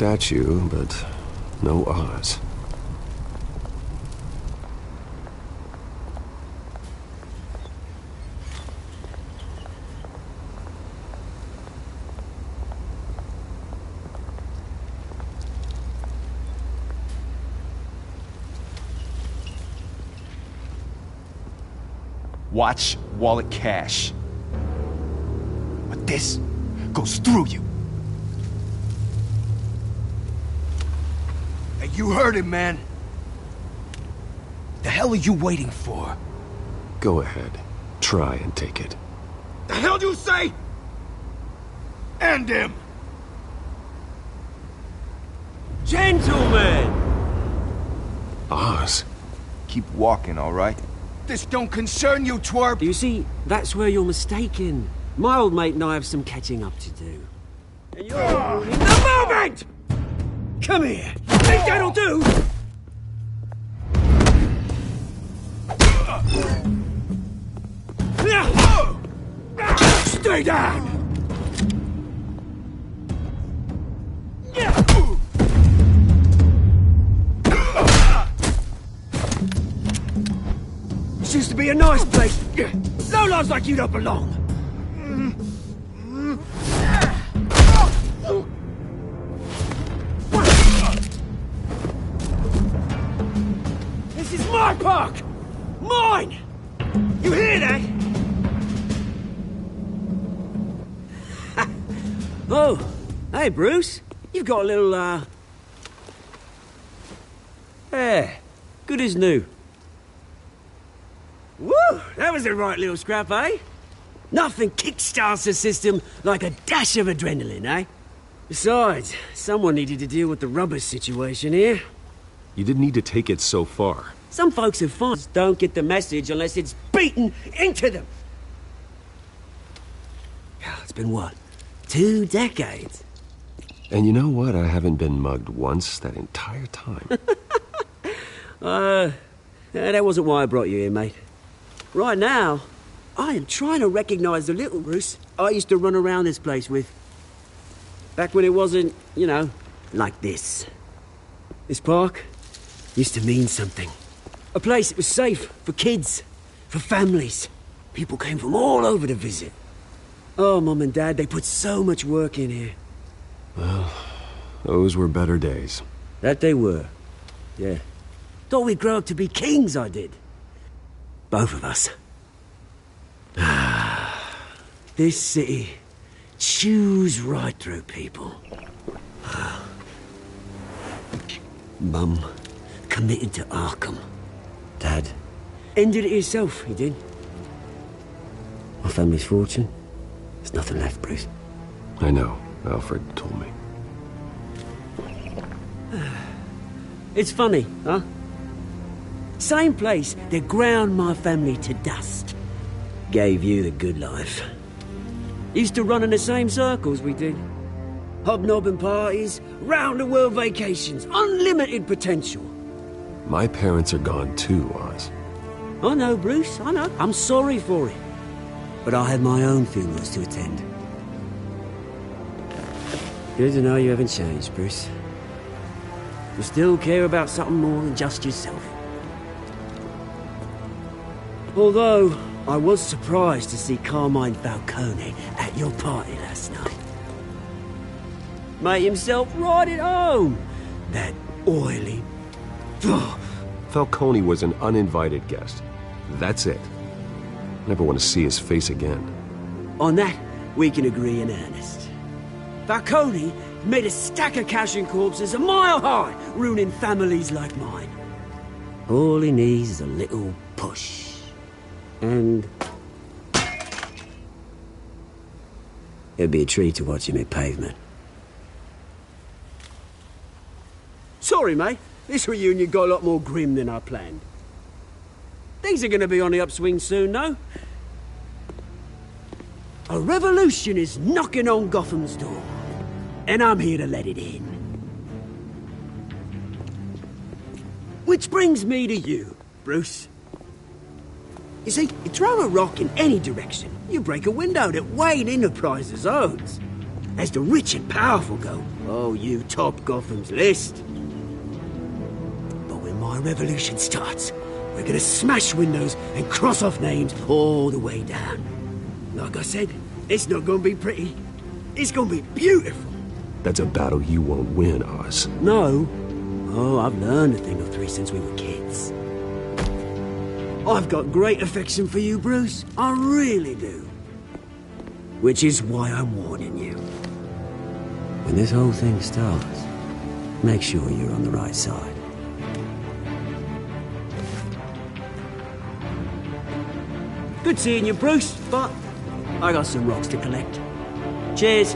statue, but no Oz. Watch wallet cash. But this goes through you. Hey, you heard him, man. The hell are you waiting for? Go ahead. Try and take it. The hell do you say? End him! Gentlemen! Oz? Keep walking, all right? This don't concern you, twerp! You see, that's where you're mistaken. My old mate and I have some catching up to do. And you're ruining the moment! Come here! Think that'll do? Stay down! This used to be a nice place. Lowlifes like you don't belong. This is my park! Mine! You hear that? Oh, hey Bruce. You've got a little, yeah, good as new. Woo! That was a right little scrap, eh? Nothing kickstarts the system like a dash of adrenaline, eh? Besides, someone needed to deal with the rubber situation here. You didn't need to take it so far. Some folks who find don't get the message unless it's beaten into them. It's been what? 2 decades? And you know what? I haven't been mugged once that entire time. That wasn't why I brought you here, mate. Right now, I am trying to recognize the little Bruce I used to run around this place with. Back when it wasn't, you know, like this. This park used to mean something. A place that was safe for kids, for families. People came from all over to visit. Oh, Mum and Dad, they put so much work in here. Well, those were better days. That they were. Yeah. Thought we'd grow up to be kings, I did. Both of us. This city chews right through people. Mum committed to Arkham. Dad ended it himself, he did. My family's fortune. There's nothing left, Bruce. I know. Alfred told me. It's funny, huh? Same place that ground my family to dust. Gave you the good life. Used to run in the same circles we did. Hobnobbing parties, round-the-world vacations, unlimited potential. My parents are gone too, Oz. I know, Bruce, I know. I'm sorry for it. But I had my own funerals to attend. Good to know you haven't changed, Bruce. You still care about something more than just yourself. Although, I was surprised to see Carmine Falcone at your party last night. Made himself right at home. That oily... Falcone was an uninvited guest. That's it. Never want to see his face again. On that, we can agree in earnest. Falcone made a stack of cash and corpses a mile high, ruining families like mine. All he needs is a little push. And... it'd be a treat to watch him hit pavement. Sorry, mate. This reunion got a lot more grim than I planned. Things are gonna be on the upswing soon, though. A revolution is knocking on Gotham's door. And I'm here to let it in. Which brings me to you, Bruce. You see, you throw a rock in any direction, you break a window that Wayne Enterprises owns. As the rich and powerful go, oh, you top Gotham's list. But when my revolution starts, we're gonna smash windows and cross off names all the way down. Like I said, it's not gonna be pretty. It's gonna be beautiful. That's a battle you won't win, Oz. No. Oh, I've learned a thing or three since we were kids. I've got great affection for you, Bruce. I really do. Which is why I'm warning you. When this whole thing starts, make sure you're on the right side. Good seeing you, Bruce, but I got some rocks to collect. Cheers.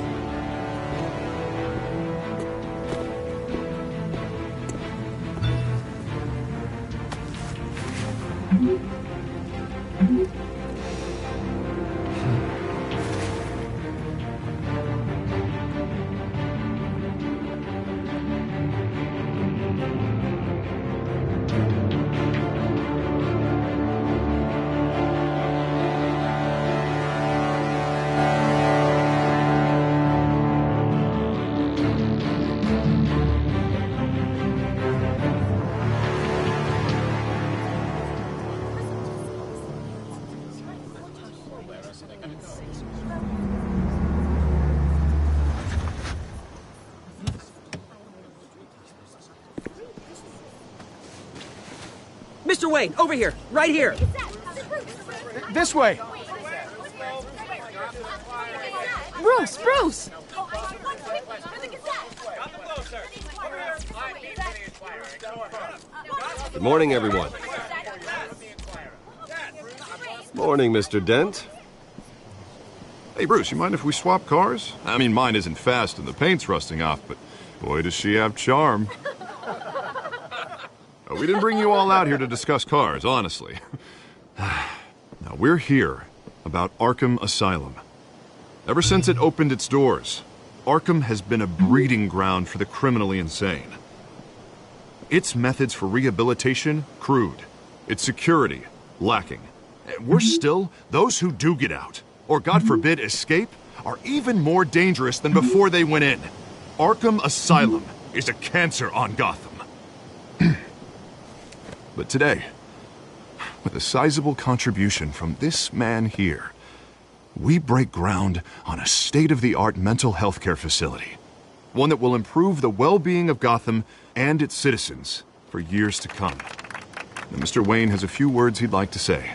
Mr. Wayne, over here, right here. This way! Bruce! Good morning, everyone. Morning, Mr. Dent. Hey, Bruce, you mind if we swap cars? I mean, mine isn't fast and the paint's rusting off, but boy, does she have charm. We didn't bring you all out here to discuss cars, honestly. Now, we're here about Arkham Asylum. Ever since it opened its doors, Arkham has been a breeding ground for the criminally insane. Its methods for rehabilitation, crude. Its security, lacking. And worse still, those who do get out, or God forbid escape, are even more dangerous than before they went in. Arkham Asylum is a cancer on Gotham. But today, with a sizable contribution from this man here, we break ground on a state-of-the-art mental health care facility. One that will improve the well-being of Gotham and its citizens for years to come. And Mr. Wayne has a few words he'd like to say.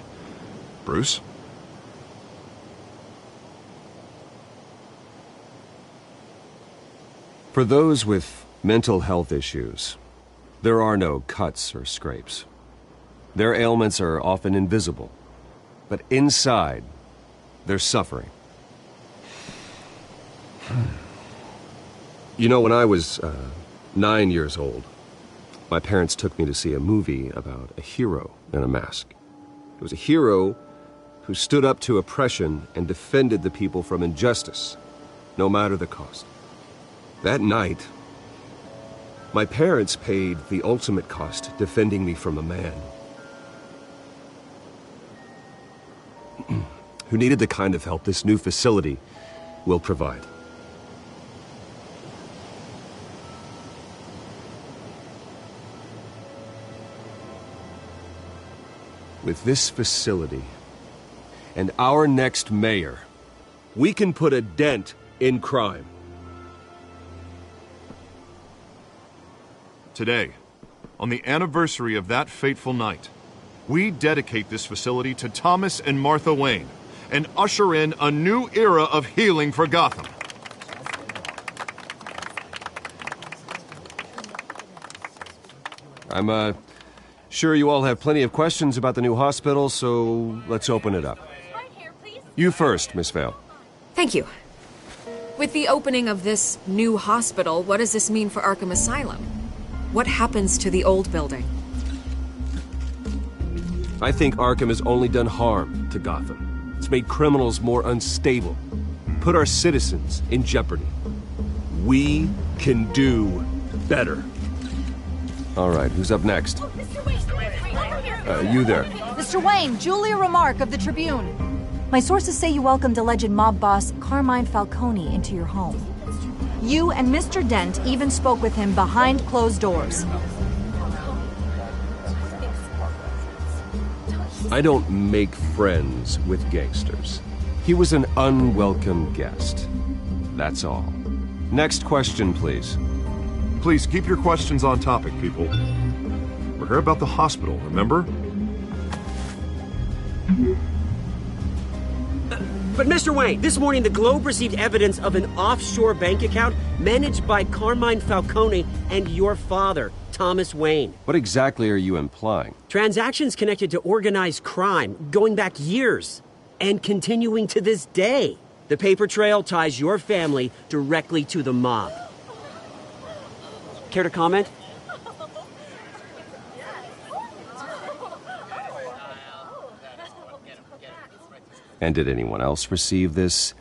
Bruce? For those with mental health issues, there are no cuts or scrapes. Their ailments are often invisible, but inside, they're suffering. You know, when I was 9 years old, my parents took me to see a movie about a hero in a mask. It was a hero who stood up to oppression and defended the people from injustice, no matter the cost. That night, my parents paid the ultimate cost defending me from a man who needed the kind of help this new facility will provide. With this facility and our next mayor, we can put a dent in crime. Today, on the anniversary of that fateful night, we dedicate this facility to Thomas and Martha Wayne and usher in a new era of healing for Gotham. I'm sure you all have plenty of questions about the new hospital, so let's open it up. You first, Miss Vale. Thank you. With the opening of this new hospital, what does this mean for Arkham Asylum? What happens to the old building? I think Arkham has only done harm to Gotham. It's made criminals more unstable, put our citizens in jeopardy. We can do better. All right, who's up next? You there. Mr. Wayne, Julia Remark of the Tribune. My sources say you welcomed alleged mob boss Carmine Falcone into your home. You and Mr. Dent even spoke with him behind closed doors. I don't make friends with gangsters. He was an unwelcome guest. That's all. Next question, please. Please keep your questions on topic, people. We're here about the hospital, remember? But Mr. Wayne, this morning the Globe received evidence of an offshore bank account managed by Carmine Falcone and your father, Thomas Wayne. What exactly are you implying? Transactions connected to organized crime going back years and continuing to this day. The paper trail ties your family directly to the mob. Care to comment? And did anyone else receive this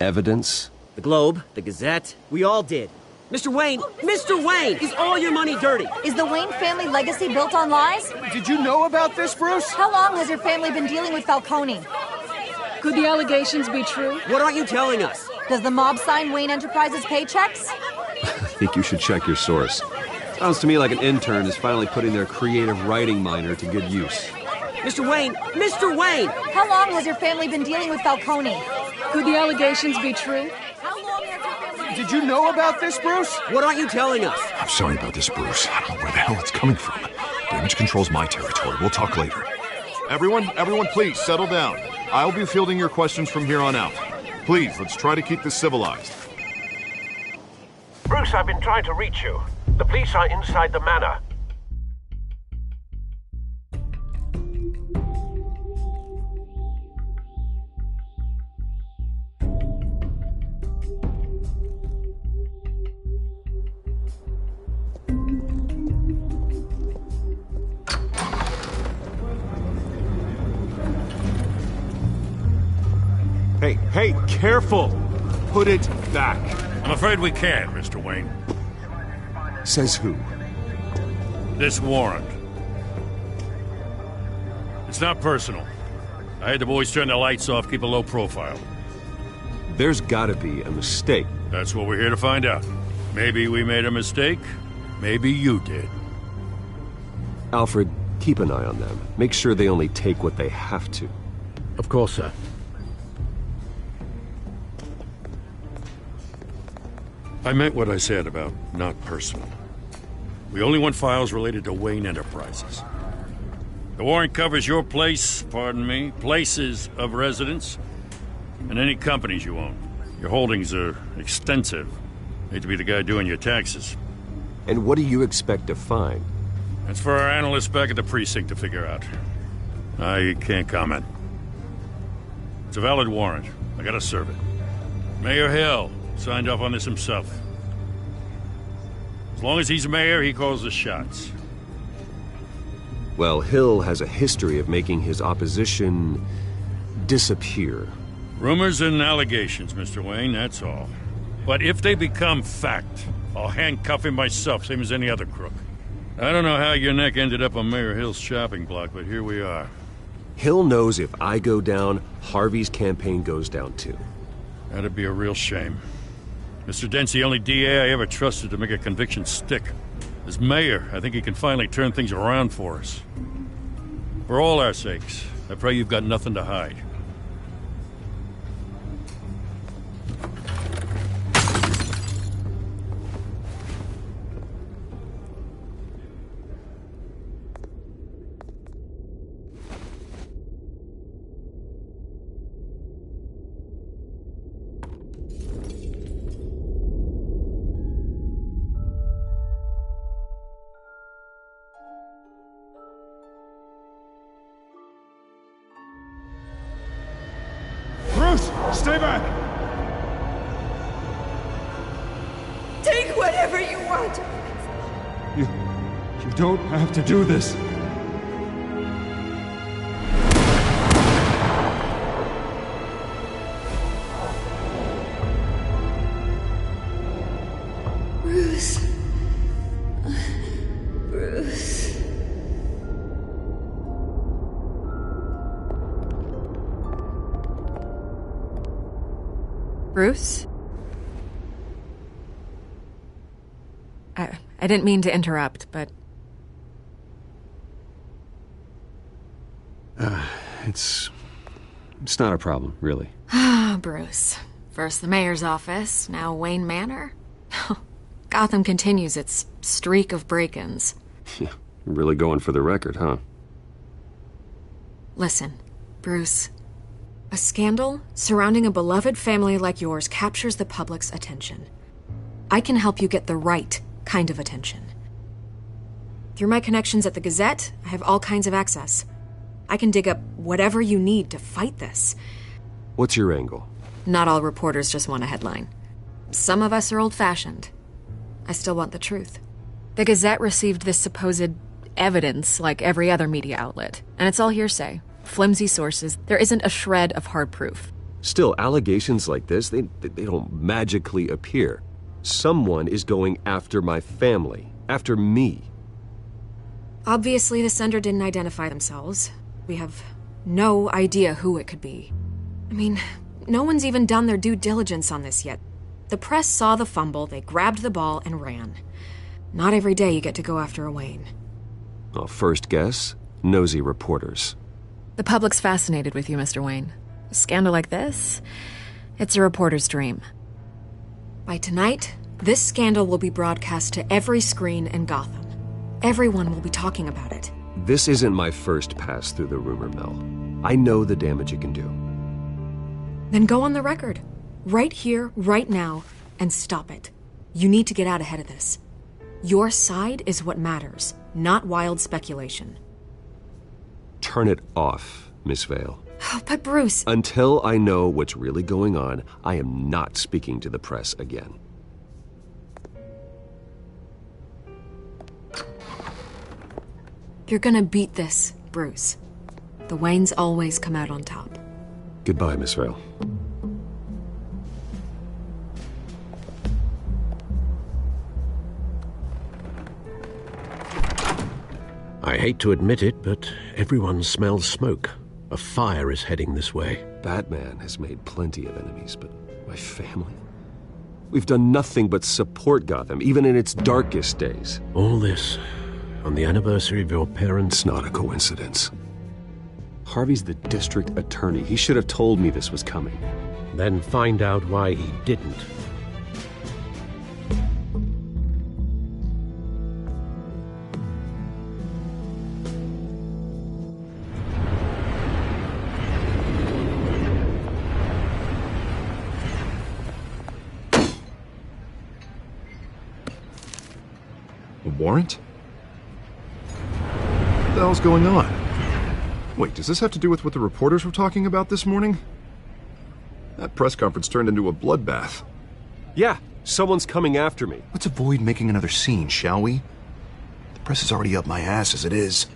evidence? The Globe, the Gazette, we all did. Mr. Wayne, is all your money dirty? Is the Wayne family legacy built on lies? Did you know about this, Bruce? How long has your family been dealing with Falcone? Could the allegations be true? What aren't you telling us? Does the mob sign Wayne Enterprises paychecks? I think you should check your source. Sounds to me like an intern is finally putting their creative writing minor to good use. Mr. Wayne! How long has your family been dealing with Falcone? Could the allegations be true? How long has your family... Did you know about this, Bruce? What aren't you telling us? I'm sorry about this, Bruce. I don't know where the hell it's coming from. Damage control's my territory. We'll talk later. Everyone, please, settle down. I'll be fielding your questions from here on out. Please, let's try to keep this civilized. Bruce, I've been trying to reach you. The police are inside the manor. Hey, careful! Put it back. I'm afraid we can't, Mr. Wayne. Says who? This warrant. It's not personal. I had the boys turn the lights off, keep a low profile. There's gotta be a mistake. That's what we're here to find out. Maybe we made a mistake. Maybe you did. Alfred, keep an eye on them. Make sure they only take what they have to. Of course, sir. I meant what I said about not personal. We only want files related to Wayne Enterprises. The warrant covers your place, places of residence, and any companies you own. Your holdings are extensive. Hate to be the guy doing your taxes. And what do you expect to find? That's for our analysts back at the precinct to figure out. I can't comment. It's a valid warrant. I gotta serve it. Mayor Hill signed off on this himself. As long as he's mayor, he calls the shots. Well, Hill has a history of making his opposition disappear. Rumors and allegations, Mr. Wayne, that's all. But if they become fact, I'll handcuff him myself, same as any other crook. I don't know how your neck ended up on Mayor Hill's shopping block, but here we are. Hill knows if I go down, Harvey's campaign goes down too. That'd be a real shame. Mr. Dent's the only DA I ever trusted to make a conviction stick. As mayor, I think he can finally turn things around for us. For all our sakes, I pray you've got nothing to hide. Stay back! Take whatever you want. You don't have to do this. Bruce. Bruce. Bruce? I didn't mean to interrupt, but... It's not a problem, really. Ah, Bruce. First the mayor's office, now Wayne Manor. Gotham continues its streak of break-ins. Yeah, really going for the record, huh? Listen, Bruce. A scandal surrounding a beloved family like yours captures the public's attention. I can help you get the right kind of attention. Through my connections at the Gazette, I have all kinds of access. I can dig up whatever you need to fight this. What's your angle? Not all reporters just want a headline. Some of us are old-fashioned. I still want the truth. The Gazette received this supposed evidence like every other media outlet, and it's all hearsay. Flimsy sources. There isn't a shred of hard proof. Still, allegations like this, they don't magically appear. Someone is going after my family, after me. Obviously, the sender didn't identify themselves. We have no idea who it could be. I mean, no one's even done their due diligence on this yet. The press saw the fumble, they grabbed the ball and ran. Not every day you get to go after a Wayne. Well, first guess, nosy reporters. The public's fascinated with you, Mr. Wayne. A scandal like this, it's a reporter's dream. By tonight, this scandal will be broadcast to every screen in Gotham. Everyone will be talking about it. This isn't my first pass through the rumor mill. I know the damage it can do. Then go on the record. Right here, right now, and stop it. You need to get out ahead of this. Your side is what matters, not wild speculation. Turn it off, Miss Vale. Oh, but Bruce... Until I know what's really going on, I am not speaking to the press again. You're gonna beat this, Bruce. The Waynes always come out on top. Goodbye, Miss Vale. I hate to admit it, but everyone smells smoke. A fire is heading this way. Batman has made plenty of enemies, but my family? We've done nothing but support Gotham, even in its darkest days. All this on the anniversary of your parents'... It's not a coincidence. Harvey's the district attorney. He should have told me this was coming. Then find out why he didn't. A warrant? What the hell's going on? Wait, does this have to do with what the reporters were talking about this morning? That press conference turned into a bloodbath. Yeah, someone's coming after me. Let's avoid making another scene, shall we? The press is already up my ass as it is.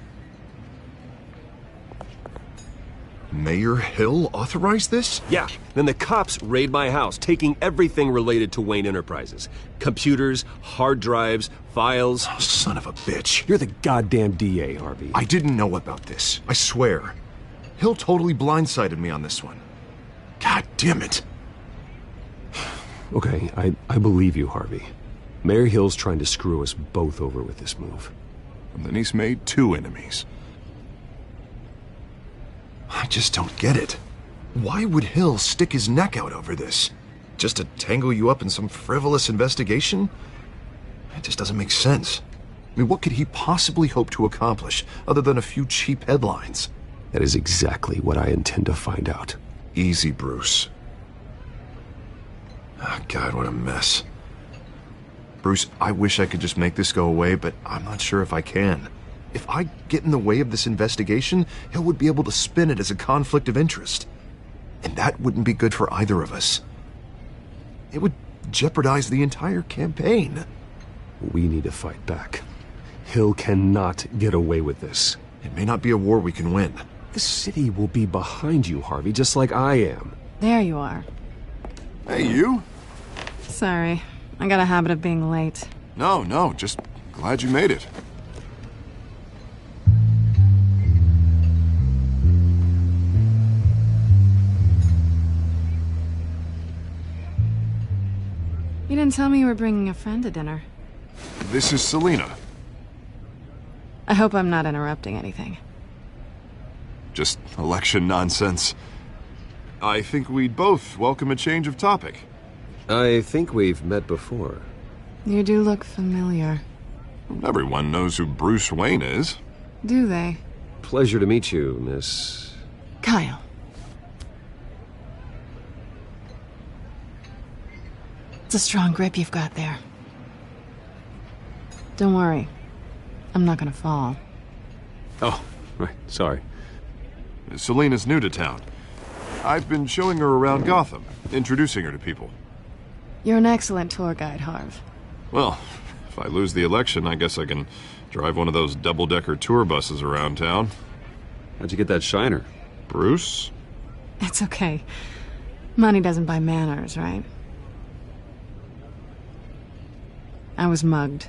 Mayor Hill authorized this? Yeah, then the cops raid my house, taking everything related to Wayne Enterprises. Computers, hard drives, files. Oh, son of a bitch. You're the goddamn DA, Harvey. I didn't know about this. I swear. Hill totally blindsided me on this one. God damn it. Okay, I believe you, Harvey. Mayor Hill's trying to screw us both over with this move. And then he's made two enemies. I just don't get it. Why would Hill stick his neck out over this? Just to tangle you up in some frivolous investigation? It just doesn't make sense. I mean, what could he possibly hope to accomplish other than a few cheap headlines? That is exactly what I intend to find out. Easy, Bruce. Oh, God, what a mess. Bruce, I wish I could just make this go away, but I'm not sure if I can. If I get in the way of this investigation, Hill would be able to spin it as a conflict of interest. And that wouldn't be good for either of us. It would jeopardize the entire campaign. We need to fight back. Hill cannot get away with this. It may not be a war we can win. The city will be behind you, Harvey, just like I am. There you are. Hey, you? Sorry. I got a habit of being late. No, just glad you made it. didn't tell me you were bringing a friend to dinner. This is Selena. I hope I'm not interrupting anything. Just election nonsense. I think we'd both welcome a change of topic. I think we've met before. You do look familiar. Everyone knows who Bruce Wayne is. Do they? Pleasure to meet you, Miss... Kyle. It's a strong grip you've got there. Don't worry. I'm not gonna fall. Oh, right, sorry. Selena's new to town. I've been showing her around Gotham, introducing her to people. You're an excellent tour guide, Harv. Well, if I lose the election, I guess I can drive one of those double-decker tour buses around town. How'd you get that shiner? Bruce? It's okay. Money doesn't buy manners, right? I was mugged.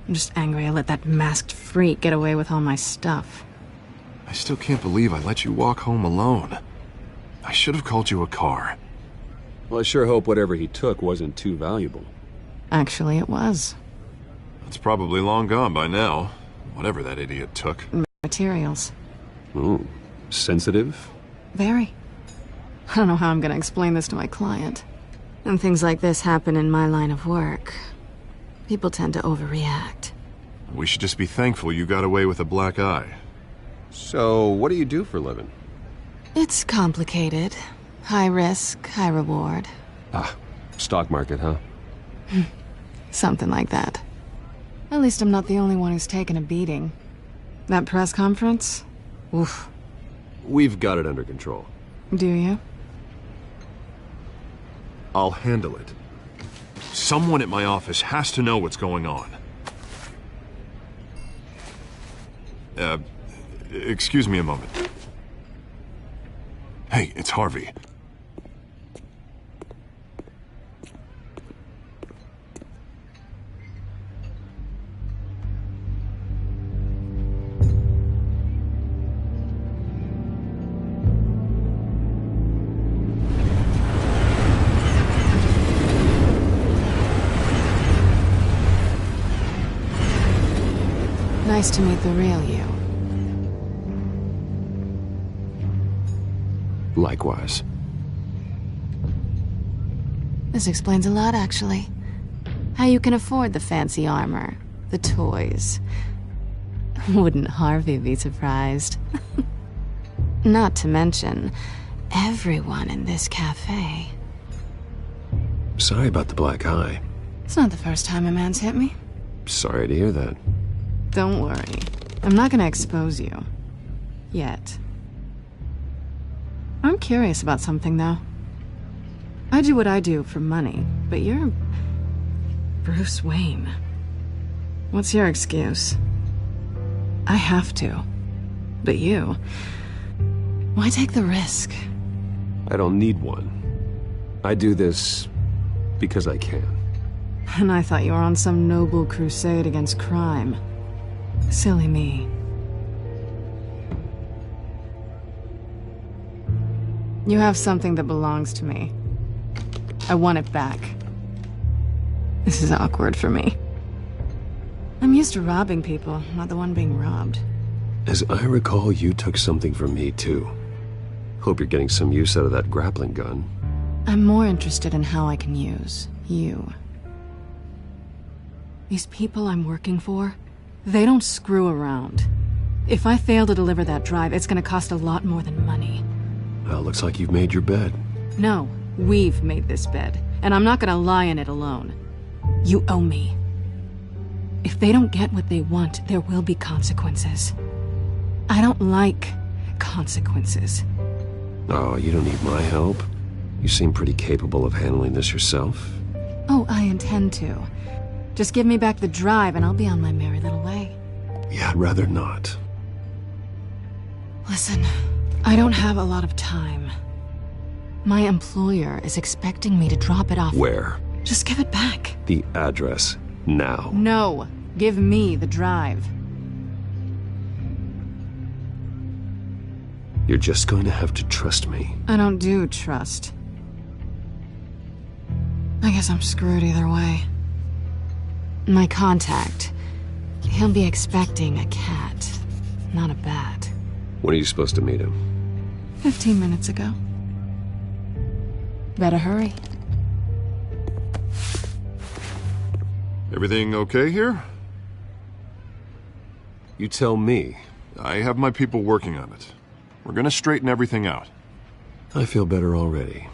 I'm just angry I let that masked freak get away with all my stuff. I still can't believe I let you walk home alone. I should have called you a car. Well, I sure hope whatever he took wasn't too valuable. Actually, it was. It's probably long gone by now, whatever that idiot took. Materials. Ooh, sensitive? Very. I don't know how I'm gonna explain this to my client. And things like this happen in my line of work. People tend to overreact. We should just be thankful you got away with a black eye. So, what do you do for a living? It's complicated. High risk, high reward. Ah, stock market, huh? Something like that. At least I'm not the only one who's taken a beating. That press conference? Oof. We've got it under control. Do you? I'll handle it. Someone at my office has to know what's going on. Excuse me a moment. Hey, it's Harvey. Nice to meet the real you. Likewise. This explains a lot, actually. How you can afford the fancy armor, the toys. Wouldn't Harvey be surprised? Not to mention, everyone in this cafe. Sorry about the black eye. It's not the first time a man's hit me. Sorry to hear that. Don't worry. I'm not gonna expose you. Yet. I'm curious about something, though. I do what I do for money, but you're... Bruce Wayne. What's your excuse? I have to. But you... Why take the risk? I don't need one. I do this because I can. And I thought you were on some noble crusade against crime. Silly me. You have something that belongs to me. I want it back. This is awkward for me. I'm used to robbing people, not the one being robbed. As I recall, you took something from me, too. Hope you're getting some use out of that grappling gun. I'm more interested in how I can use you. These people I'm working for, they don't screw around. If I fail to deliver that drive, it's gonna cost a lot more than money. Well, looks like you've made your bed. No, we've made this bed, and I'm not gonna lie in it alone. You owe me. If they don't get what they want, there will be consequences. I don't like consequences. Oh, you don't need my help. You seem pretty capable of handling this yourself. Oh, I intend to. Just give me back the drive and I'll be on my merry little way. Yeah, I'd rather not. Listen, I don't have a lot of time. My employer is expecting me to drop it off. Where? Just give it back. The address, now. No, give me the drive. You're just going to have to trust me. I don't do trust. I guess I'm screwed either way. My contact. He'll be expecting a cat, not a bat. When are you supposed to meet him? 15 minutes ago. Better hurry. Everything okay here? You tell me. I have my people working on it. We're gonna straighten everything out. I feel better already.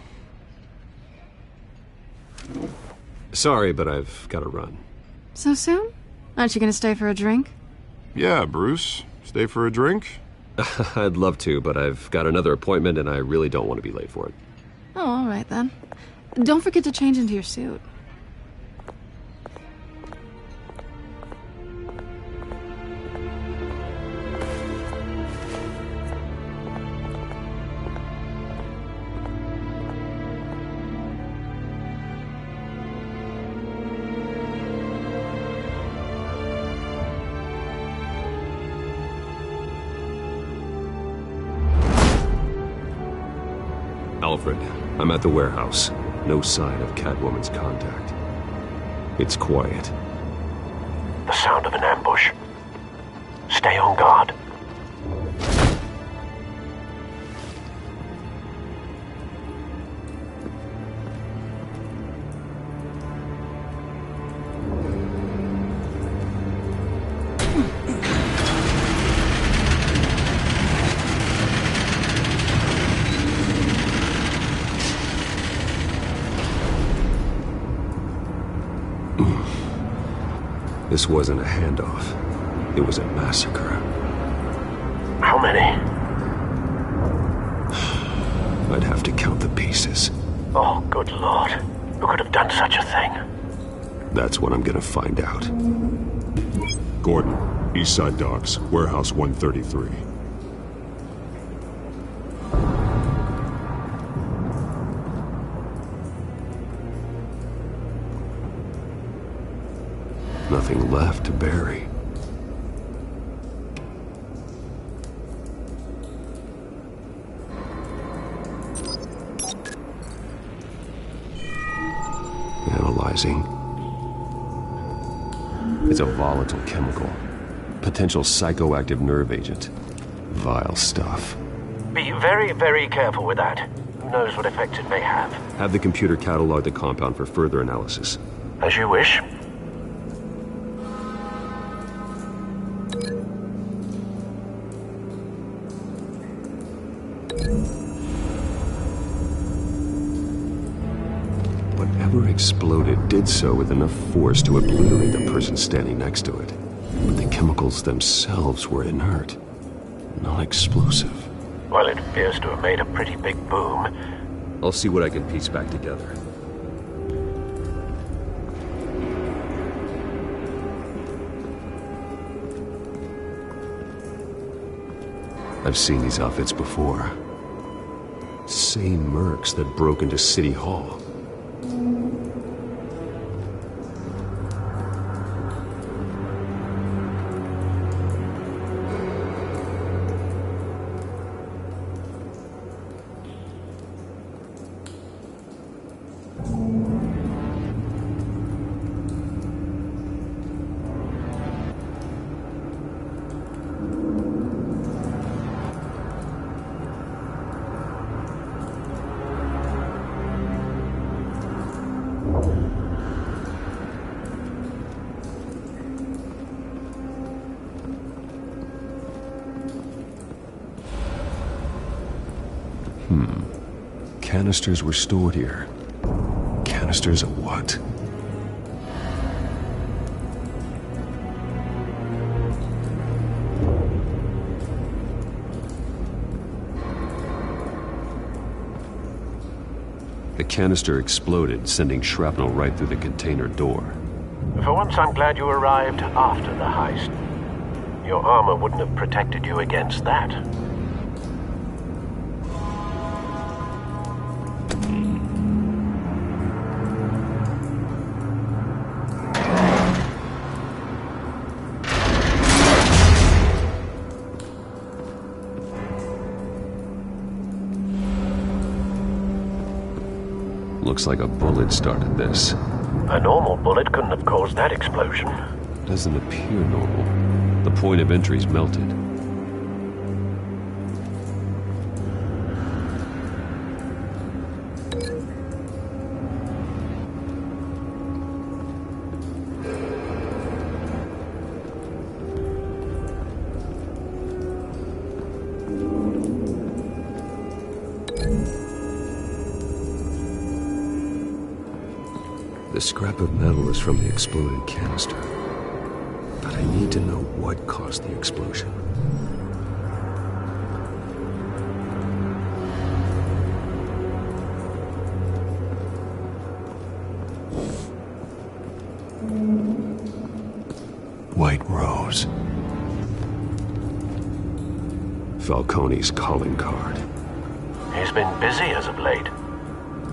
Sorry, but I've got to run. So soon? Aren't you gonna stay for a drink? Yeah, Bruce. Stay for a drink? I'd love to, but I've got another appointment and I really don't want to be late for it. Oh, all right then. Don't forget to change into your suit. Alfred, I'm at the warehouse. No sign of Catwoman's contact. It's quiet. The sound of an ambush. Stay on guard. This wasn't a handoff. It was a massacre. How many? I'd have to count the pieces. Oh, good Lord. Who could have done such a thing? That's what I'm gonna find out. Gordon, Eastside Docks, Warehouse 133. Nothing left to bury. Analyzing. It's a volatile chemical. Potential psychoactive nerve agent. Vile stuff. Be very, very careful with that. Who knows what effects it may have. Have the computer catalog the compound for further analysis. As you wish. Whatever exploded did so with enough force to obliterate the person standing next to it. But the chemicals themselves were inert, non-explosive. Well, it appears to have made a pretty big boom. I'll see what I can piece back together. I've seen these outfits before. Same mercs that broke into City Hall. Canisters were stored here. Canisters of what? The canister exploded, sending shrapnel right through the container door. For once, I'm glad you arrived after the heist. Your armor wouldn't have protected you against that. Looks like a bullet started this. A normal bullet couldn't have caused that explosion. Doesn't appear normal. The point of entry's melted. The scrap of metal is from the exploded canister. But I need to know what caused the explosion. White Rose. Falcone's calling card. He's been busy as of late.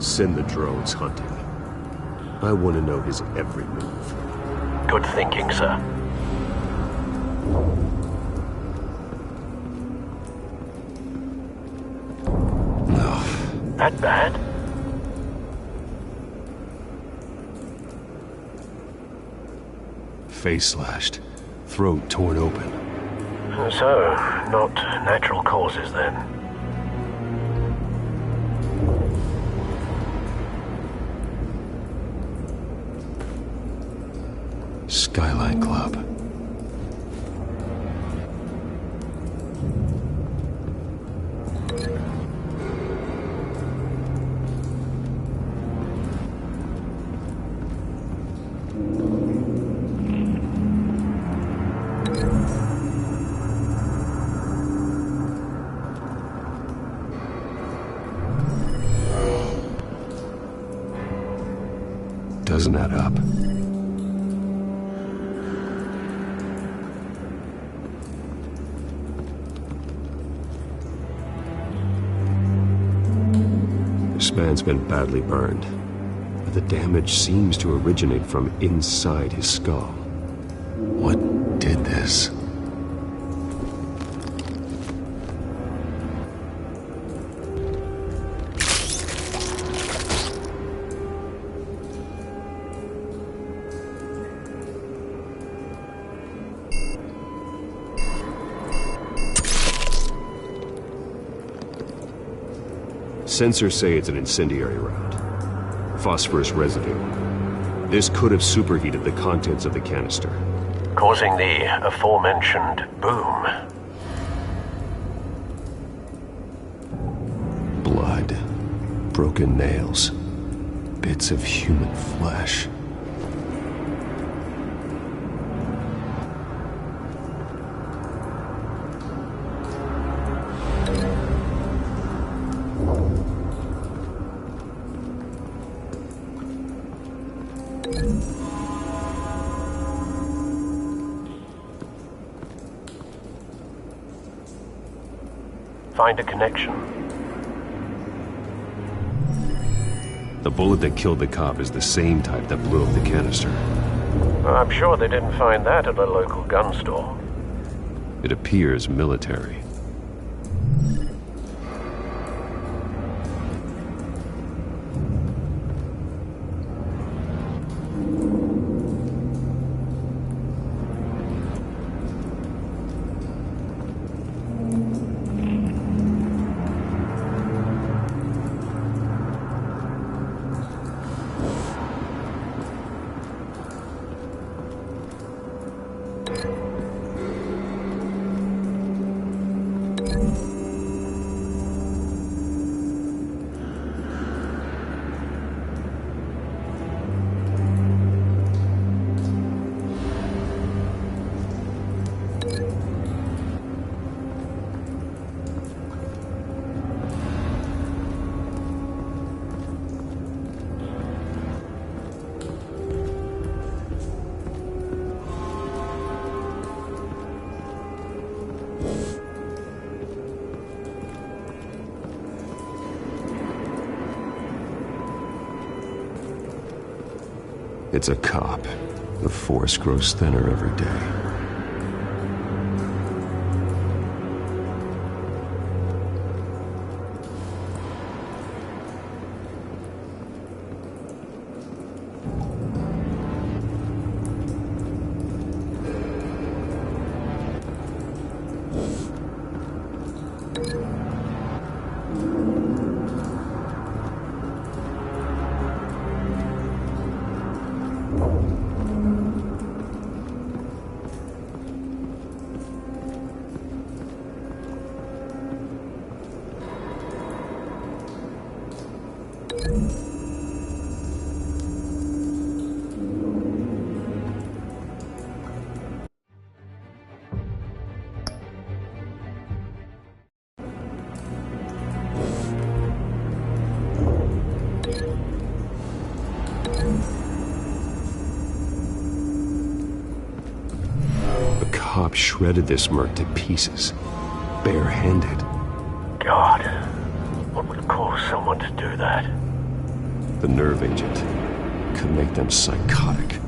Send the drones hunting. I want to know his every move. Good thinking, sir. No. That bad? Face slashed. Throat torn open. So, not natural causes then. Skyline Club. Doesn't add up. This man's been badly burned, but the damage seems to originate from inside his skull. What did this? Sensors say it's an incendiary round. Phosphorus residue. This could have superheated the contents of the canister, causing the aforementioned boom. Blood. Broken nails. Bits of human flesh. Find a connection. The bullet that killed the cop is the same type that blew up the canister. I'm sure they didn't find that at a local gun store. It appears military. It's a cop. The force grows thinner every day. Cop shredded this merc to pieces, barehanded. God, what would cause someone to do that? The nerve agent could make them psychotic.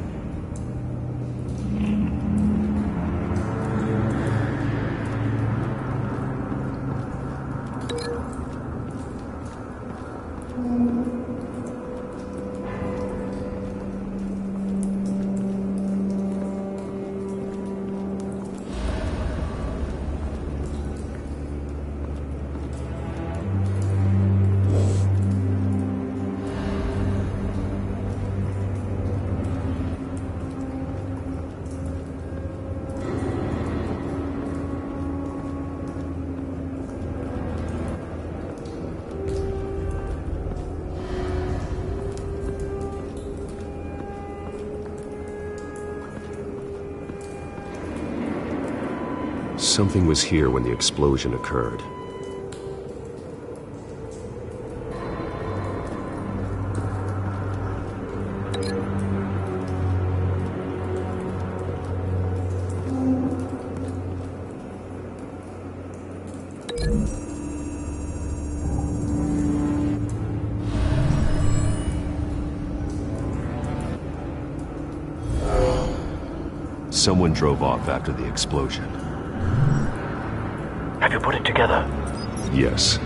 Something was here when the explosion occurred. Someone drove off after the explosion. Have you put it together? Yes.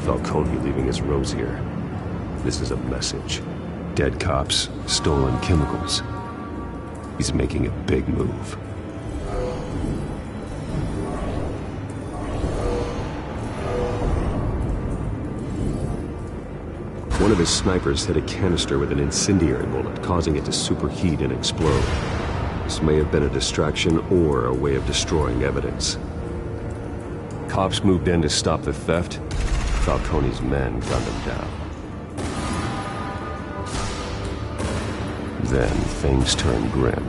Falcone leaving his rose here. This is a message. Dead cops, stolen chemicals. He's making a big move. One of his snipers hit a canister with an incendiary bullet, causing it to superheat and explode. This may have been a distraction or a way of destroying evidence. Cops moved in to stop the theft. Falcone's men gunned him down. Then things turned grim.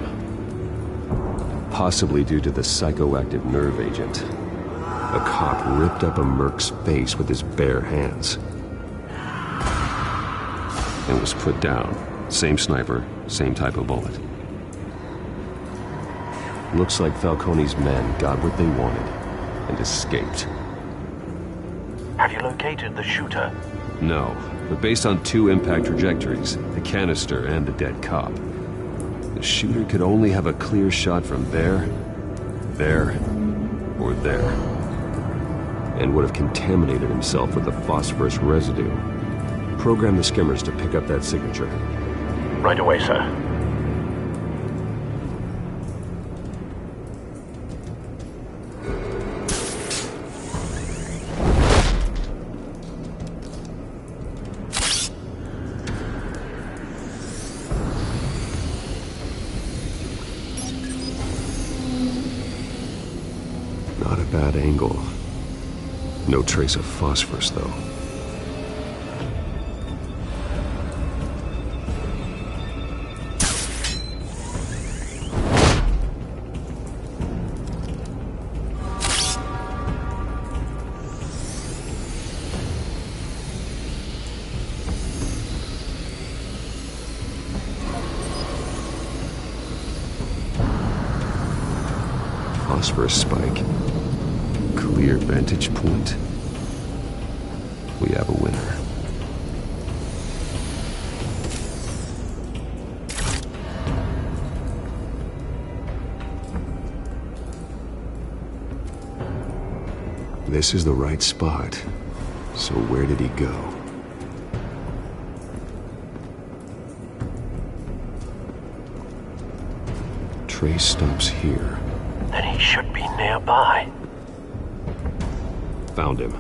Possibly due to the psychoactive nerve agent. A cop ripped up a merc's face with his bare hands. And was put down. Same sniper, same type of bullet. Looks like Falcone's men got what they wanted and escaped. Have you located the shooter? No, but based on two impact trajectories, the canister and the dead cop, the shooter could only have a clear shot from there, or there, and would have contaminated himself with the phosphorus residue. Program the skimmers to pick up that signature. Right away, sir. Not a bad angle. No trace of phosphorus, though. Phosphorus spike. Clear vantage point. We have a winner. This is the right spot. So where did he go? Trace stops here. Then he should be nearby. Found him.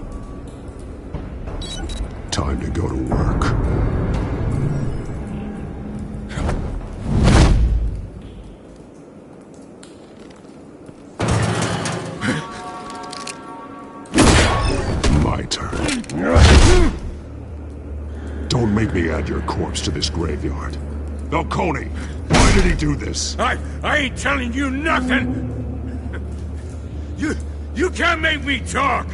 Time to go to work. made me add your corpse to this graveyard? Falcone, why did he do this? I ain't telling you nothing! You can't make me talk!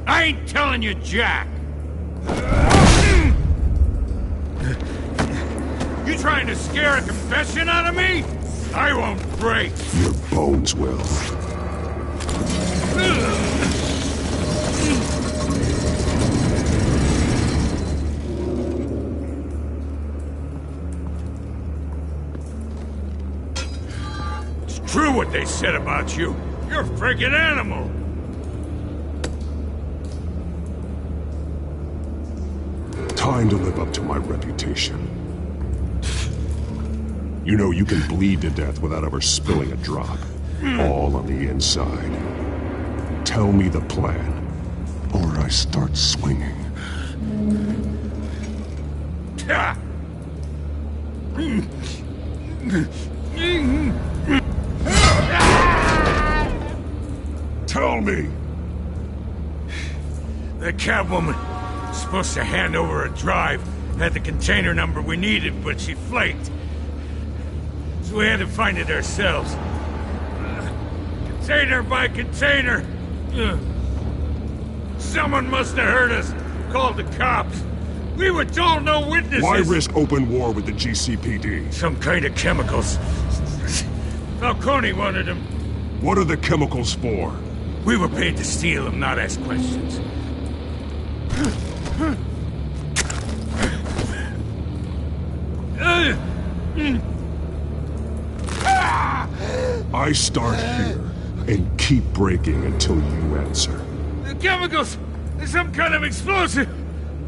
I ain't telling you jack! You trying to scare a confession out of me? I won't break! Your bones will. It's true what they said about you. You're a freaking animal! Time to live up to my reputation. You know you can bleed to death without ever spilling a drop. All on the inside. Tell me the plan, or I start swinging. Tell me! The Catwoman was supposed to hand over a drive, had the container number we needed, but she flaked. So we had to find it ourselves. Container by container. Someone must have heard us, called the cops. We were told no witnesses. Why risk open war with the GCPD? Some kind of chemicals. Falcone wanted them. What are the chemicals for? We were paid to steal them, not ask questions. I start here and keep breaking until you answer. The chemicals! There's some kind of explosive!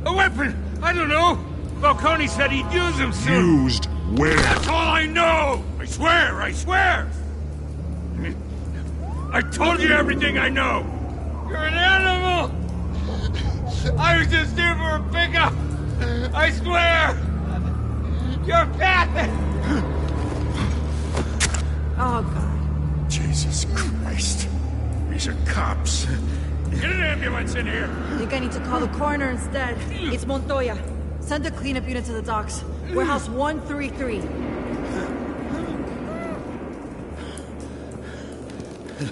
A weapon! I don't know! Falcone said he'd use them soon! Used where? That's all I know! I swear! I swear! I told you everything I know! You're an animal! I was just here for a pickup! I swear! You're fat! Oh, God. Jesus Christ. These are cops. Get an ambulance in here! I think I need to call the coroner instead. It's Montoya. Send a cleanup unit to the docks. Warehouse 133.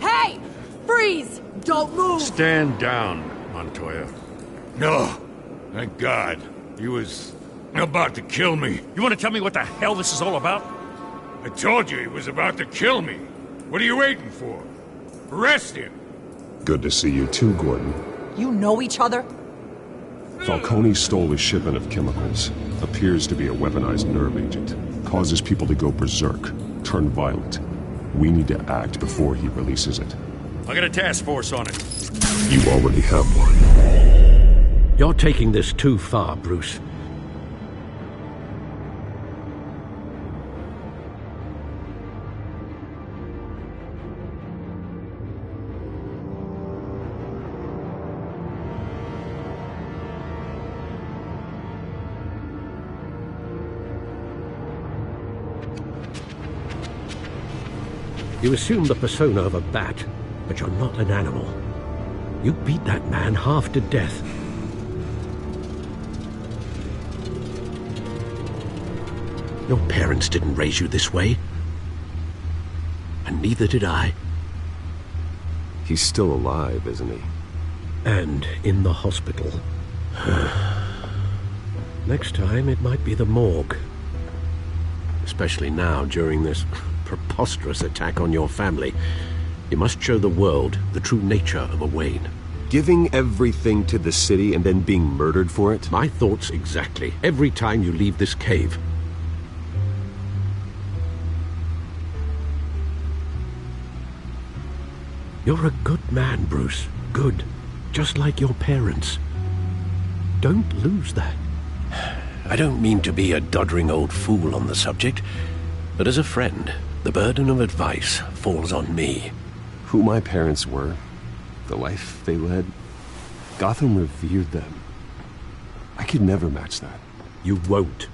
Hey! Freeze! Don't move! Stand down, Montoya. No. Thank God. He was about to kill me. You want to tell me what the hell this is all about? I told you he was about to kill me. What are you waiting for? Arrest him. Good to see you too, Gordon. You know each other? Falcone stole a shipment of chemicals. Appears to be a weaponized nerve agent. Causes people to go berserk, turn violent. We need to act before he releases it. I got a task force on it. You already have one. You're taking this too far, Bruce. You assume the persona of a bat, but you're not an animal. You beat that man half to death. Your parents didn't raise you this way. And neither did I. He's still alive, isn't he? And in the hospital. Next time, it might be the morgue. Especially now, during this preposterous attack on your family. You must show the world the true nature of a Wayne. Giving everything to the city and then being murdered for it? My thoughts exactly. Every time you leave this cave. You're a good man, Bruce. Good. Just like your parents. Don't lose that. I don't mean to be a doddering old fool on the subject, but as a friend, the burden of advice falls on me. Who my parents were, the life they led, Gotham revered them. I could never match that. You won't.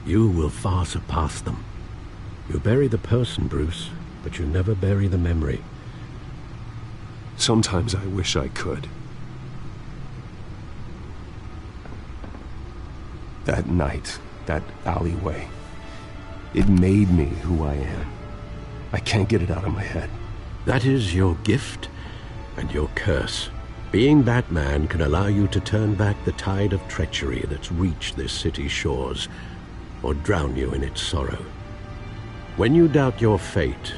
You will far surpass them. You bury the person, Bruce, but you never bury the memory. Sometimes I wish I could. That night, that alleyway, it made me who I am. I can't get it out of my head. That is your gift and your curse. Being Batman can allow you to turn back the tide of treachery that's reached this city's shores, or drown you in its sorrow. When you doubt your fate,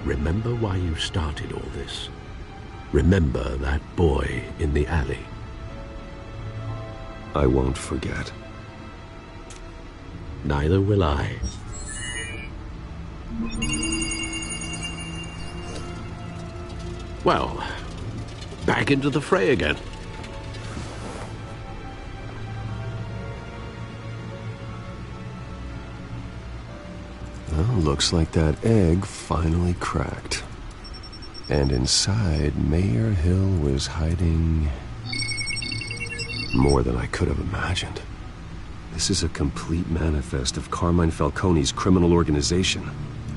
remember why you started all this. Remember that boy in the alley. I won't forget. Neither will I. Well, back into the fray again. Well, looks like that egg finally cracked. And inside, Mayor Hill was hiding more than I could have imagined. This is a complete manifest of Carmine Falcone's criminal organization.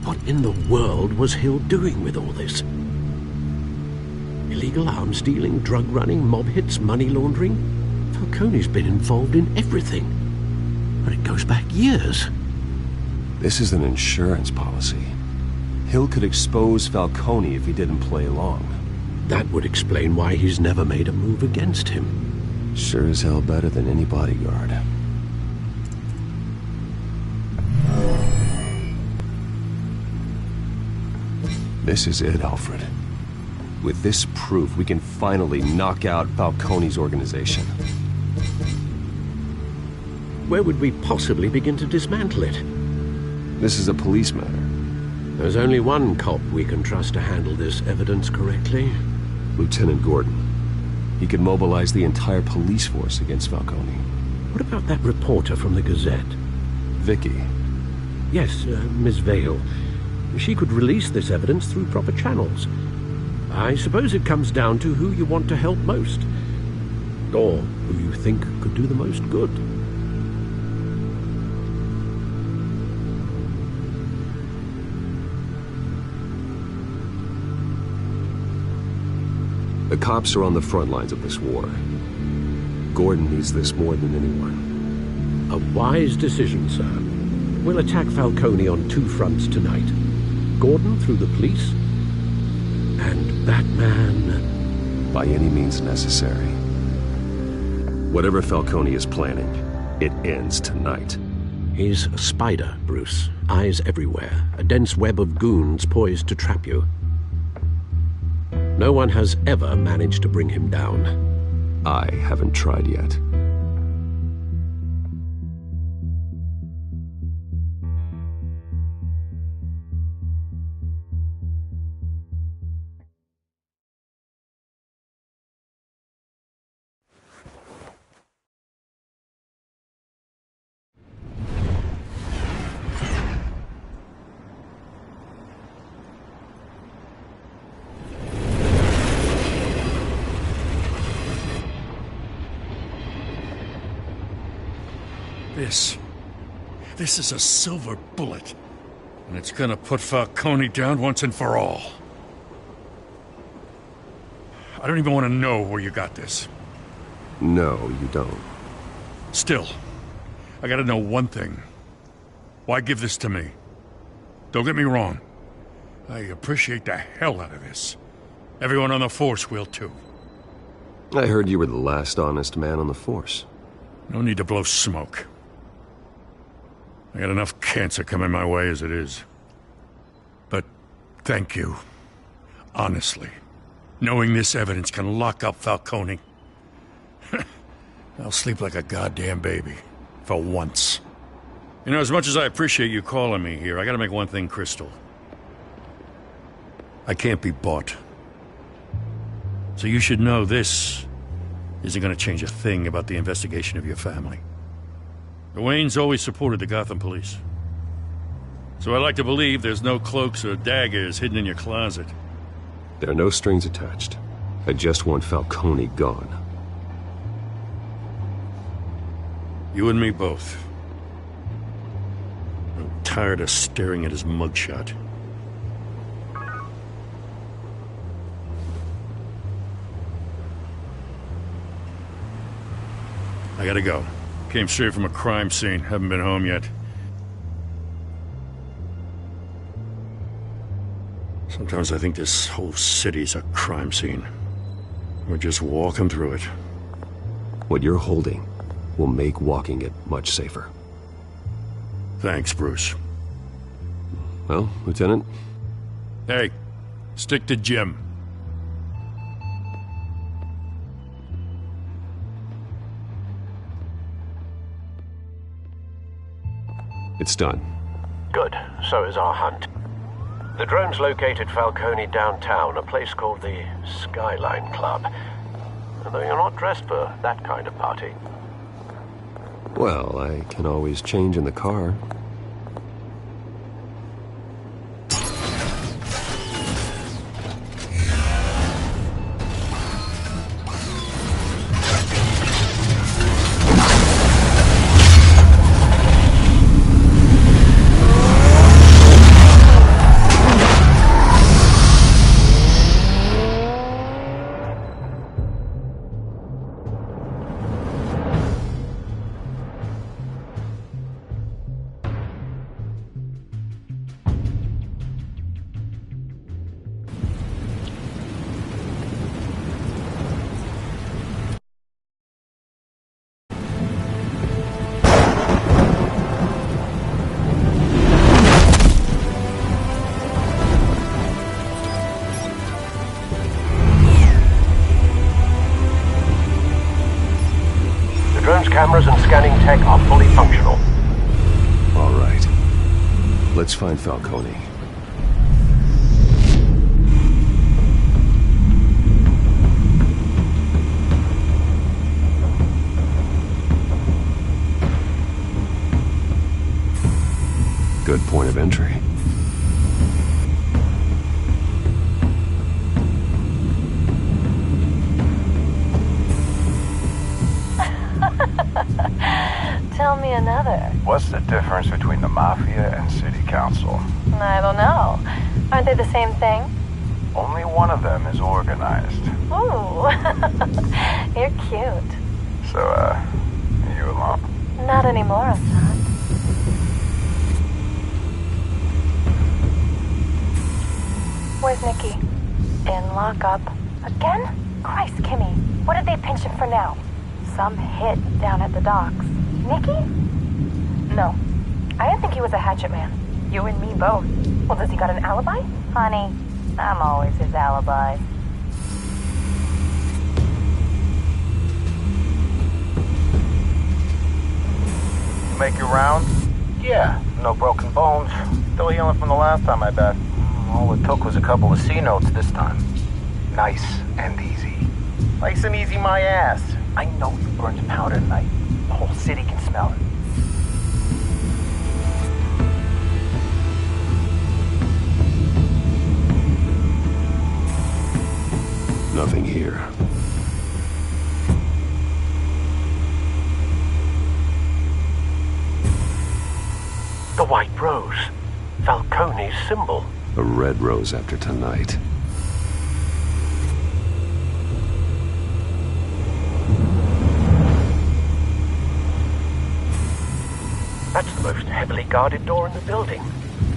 What in the world was Hill doing with all this? Illegal arms dealing, drug running, mob hits, money laundering? Falcone's been involved in everything. But it goes back years. This is an insurance policy. Hill could expose Falcone if he didn't play along. That would explain why he's never made a move against him. Sure as hell better than any bodyguard. This is it, Alfred. With this proof, we can finally knock out Falcone's organization. Where would we possibly begin to dismantle it? This is a police matter. There's only one cop we can trust to handle this evidence correctly. Lieutenant Gordon. He could mobilize the entire police force against Falcone. What about that reporter from the Gazette? Vicky. Yes, Miss Vale. She could release this evidence through proper channels. I suppose it comes down to who you want to help most. Or who you think could do the most good. The cops are on the front lines of this war. Gordon needs this more than anyone. A wise decision, sir. We'll attack Falcone on two fronts tonight. Gordon through the police, and Batman by any means necessary. Whatever Falcone is planning, it ends tonight. He's a spider, Bruce. Eyes everywhere. A dense web of goons poised to trap you. No one has ever managed to bring him down. I haven't tried yet. This is a silver bullet. And it's gonna put Falcone down once and for all. I don't even want to know where you got this. No, you don't. Still, I gotta know one thing. Why give this to me? Don't get me wrong. I appreciate the hell out of this. Everyone on the force will too. I heard you were the last honest man on the force. No need to blow smoke. I got enough cancer coming my way as it is. But thank you. Honestly. Knowing this evidence can lock up Falcone. I'll sleep like a goddamn baby. For once. You know, as much as I appreciate you calling me here, I gotta make one thing crystal. I can't be bought. So you should know this isn't gonna change a thing about the investigation of your family. The Waynes always supported the Gotham police. So I like to believe there's no cloaks or daggers hidden in your closet. There are no strings attached. I just want Falcone gone. You and me both. I'm tired of staring at his mugshot. I gotta go. Came straight from a crime scene. Haven't been home yet. Sometimes I think this whole city's a crime scene. We're just walking through it. What you're holding will make walking it much safer. Thanks, Bruce. Well, Lieutenant? Hey, stick to Jim. It's done. Good. So is our hunt. The drones located Falcone downtown, a place called the Skyline Club. Although you're not dressed for that kind of party. Well, I can always change in the car. Cameras and scanning tech are fully functional. All right. Let's find Falcone. Good point of entry. Tell me another. What's the difference between the Mafia and City Council? I don't know. Aren't they the same thing? Only one of them is organized. Ooh. You're cute. So, you alone? Not anymore, I'm not. Where's Nikki? In lockup. Again? Christ, Kimmy. What did they pinch him for now? Some hit down at the docks. Nikki? No. I didn't think he was a hatchet man. You and me both. Well, does he got an alibi? Honey, I'm always his alibi. Make your rounds? Yeah, no broken bones. Still healing from the last time, I bet. All it took was a couple of C notes this time. Nice and easy. Nice and easy my ass. I know you burned powder tonight. The whole city can smell it. Nothing here. The white rose. Falcone's symbol. A red rose after tonight. That's the most heavily guarded door in the building.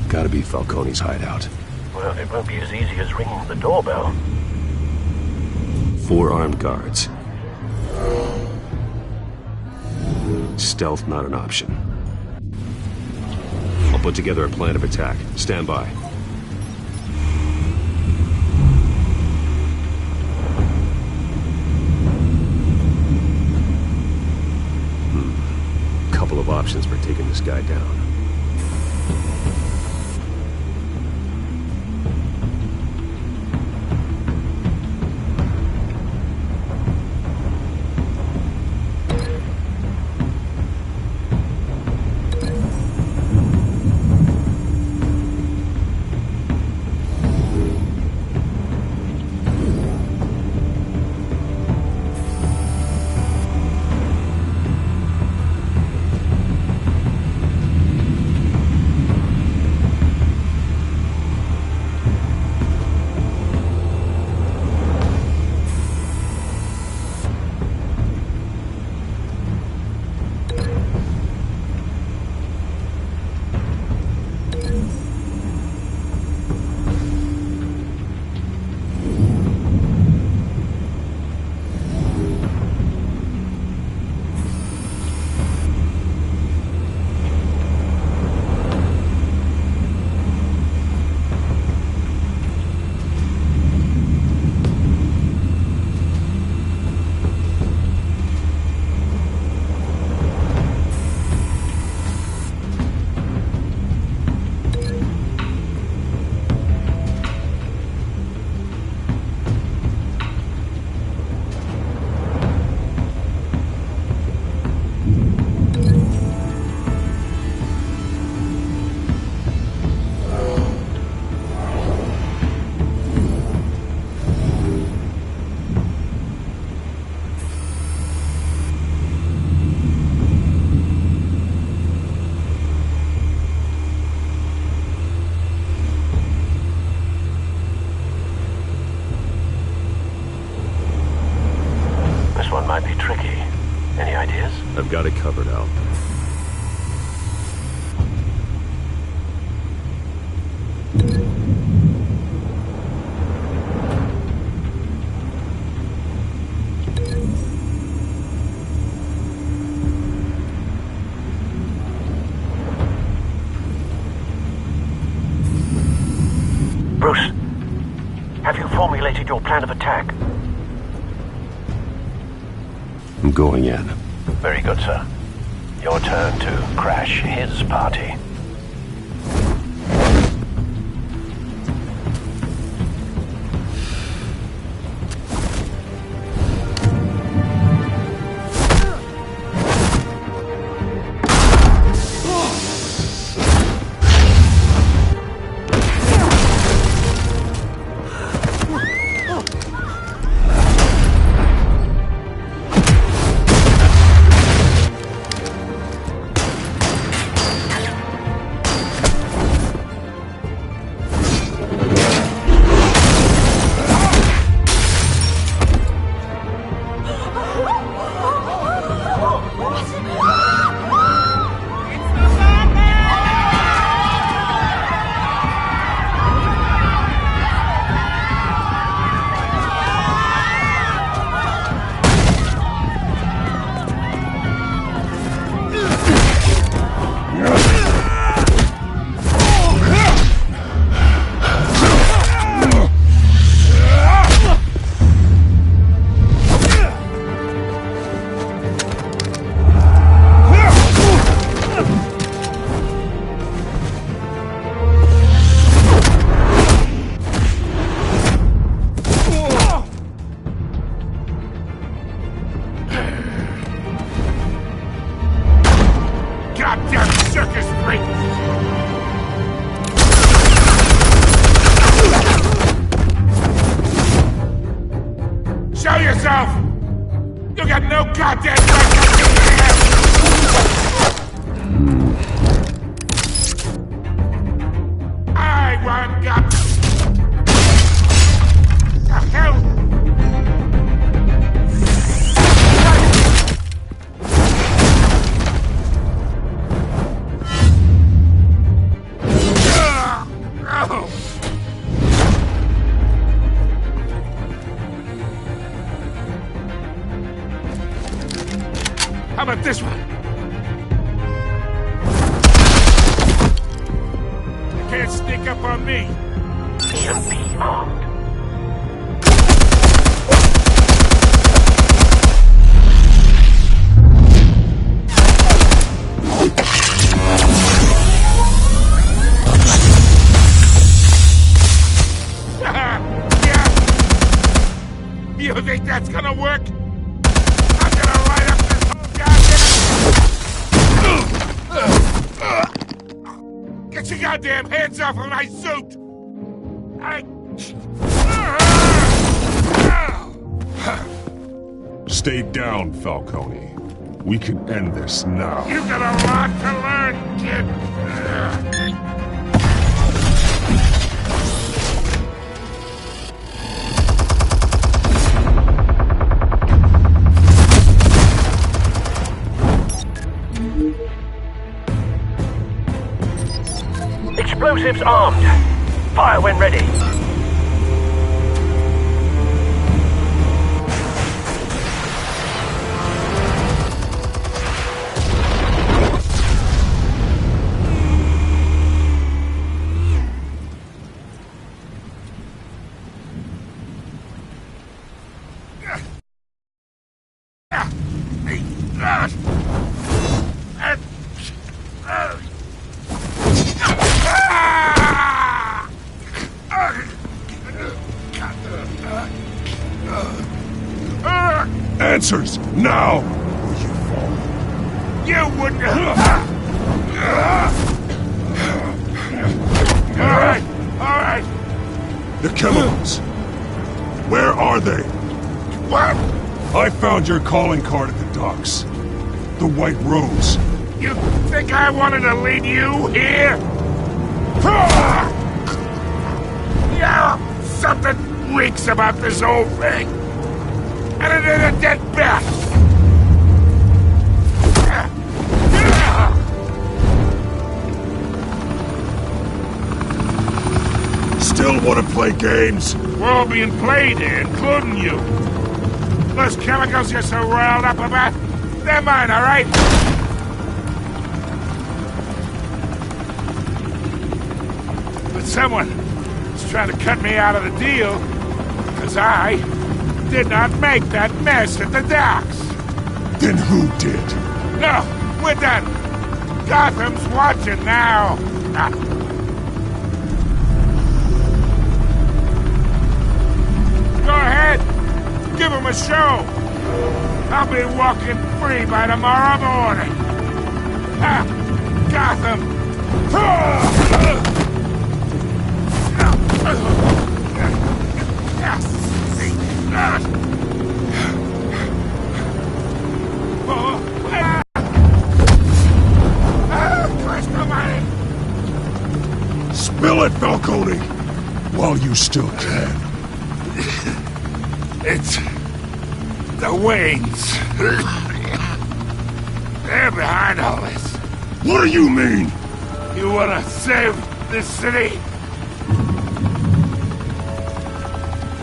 Gotta be Falcone's hideout. Well, it won't be as easy as ringing the doorbell. 4 armed guards. Stealth not an option. I'll put together a plan of attack. Stand by. Couple of options for taking this guy down. I've got it covered, Al. Bruce, have you formulated your plan of attack? I'm going in. Very good, sir. Your turn to crash his party. How about this one? You can't sneak up on me. And be armed. Yeah. You think that's gonna work? I'm gonna light up this whole goddamn... Get your goddamn hands off of my suit! Stay down, Falcone. We can end this now. You've got a lot to learn, kid. Explosives armed. Fire when ready. Answers, now! You wouldn't... Alright, alright. The chemicals. Where are they? What? I found your calling card at the docks. The White Rose. You think I wanted to lead you here? Yeah, something reeks about this whole thing. And it ain't a dead bat. want to play games? We're all being played here, including you. Those chemicals you're so riled up about, they're mine, all right? But someone is trying to cut me out of the deal because I did not make that mess at the docks. Then who did? No, we're done. Gotham's watching now. Go ahead. Give him a show. I'll be walking free by tomorrow morning. Gotham. Spill it, Falcone, while you still can. It's the Waynes. They're behind all this. What do you mean? You wanna save this city?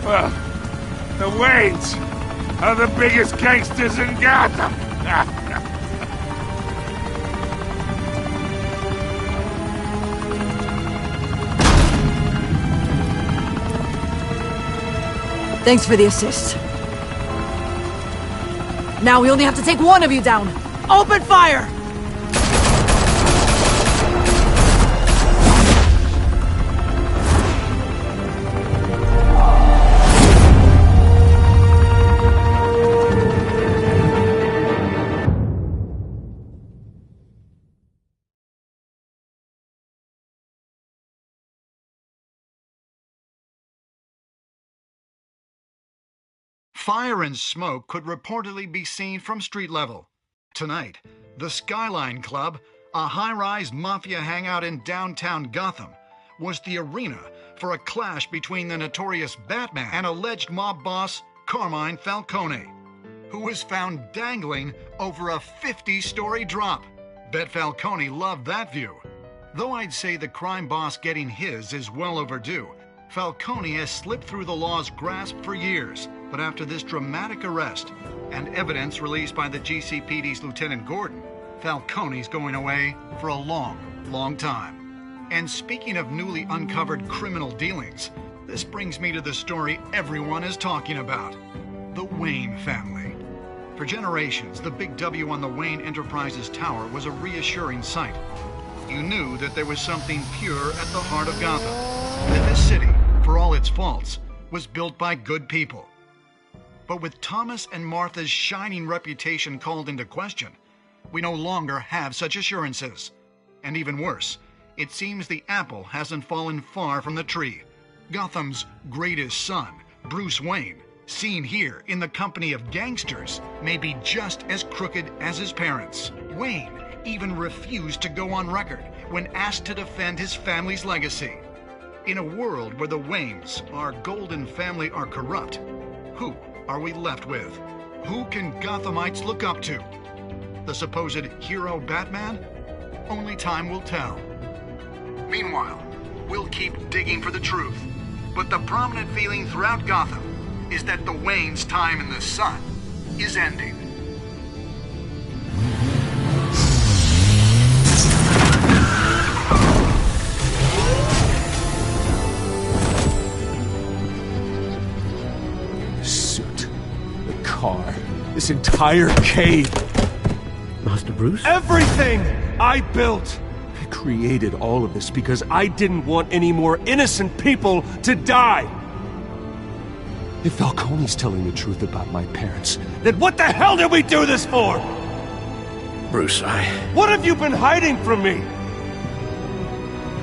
Well, the Waynes are the biggest gangsters in Gotham. Thanks for the assist. Now we only have to take one of you down. Open fire! Fire and smoke could reportedly be seen from street level. Tonight, the Skyline Club, a high-rise mafia hangout in downtown Gotham, was the arena for a clash between the notorious Batman and alleged mob boss Carmine Falcone, who was found dangling over a 50-story drop. Bet Falcone loved that view. Though I'd say the crime boss getting his is well overdue, Falcone has slipped through the law's grasp for years. But after this dramatic arrest and evidence released by the GCPD's Lieutenant Gordon, Falcone's going away for a long, long time. And speaking of newly uncovered criminal dealings, this brings me to the story everyone is talking about: the Wayne family. For generations, the big W on the Wayne Enterprises Tower was a reassuring sight. You knew that there was something pure at the heart of Gotham, that this city, for all its faults, was built by good people. But with Thomas and Martha's shining reputation called into question, we no longer have such assurances. And even worse, it seems the apple hasn't fallen far from the tree. Gotham's greatest son, Bruce Wayne, seen here in the company of gangsters, may be just as crooked as his parents. Wayne even refused to go on record when asked to defend his family's legacy. In a world where the Waynes, our golden family, are corrupt, who are we left with? Who can Gothamites look up to? The supposed hero Batman? Only time will tell. Meanwhile, we'll keep digging for the truth. But the prominent feeling throughout Gotham is that the Waynes' time in the sun is ending. Car, this entire cave. Master Bruce? Everything I built. I created all of this because I didn't want any more innocent people to die. If Falcone's telling the truth about my parents, then what the hell did we do this for? Bruce, What have you been hiding from me?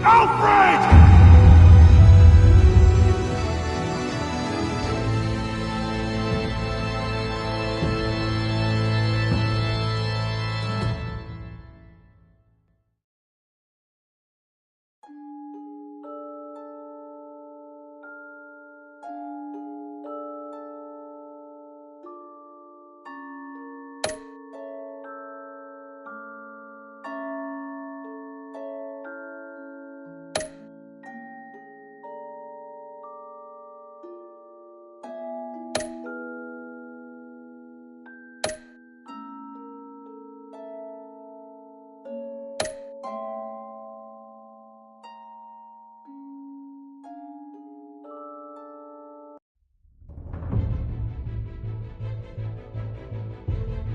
Alfred!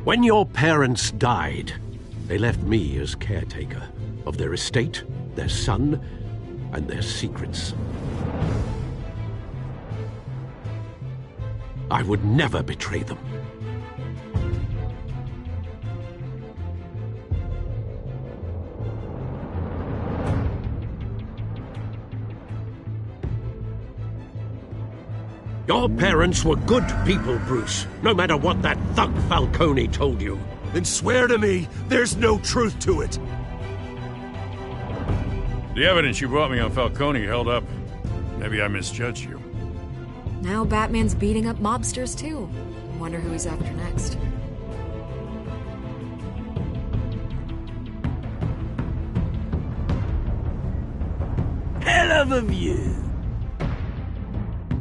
When your parents died, they left me as caretaker of their estate, their son, and their secrets. I would never betray them. Your parents were good people, Bruce, no matter what that thug Falcone told you. Then swear to me there's no truth to it. The evidence you brought me on Falcone held up. Maybe I misjudged you. Now Batman's beating up mobsters, too. Wonder who he's after next. Hell of a view.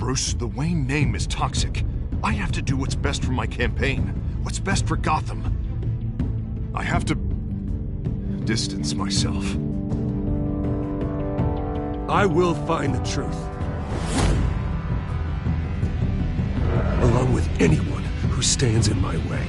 Bruce, the Wayne name is toxic. I have to do what's best for my campaign. What's best for Gotham. I have to distance myself. I will find the truth. Along with anyone who stands in my way.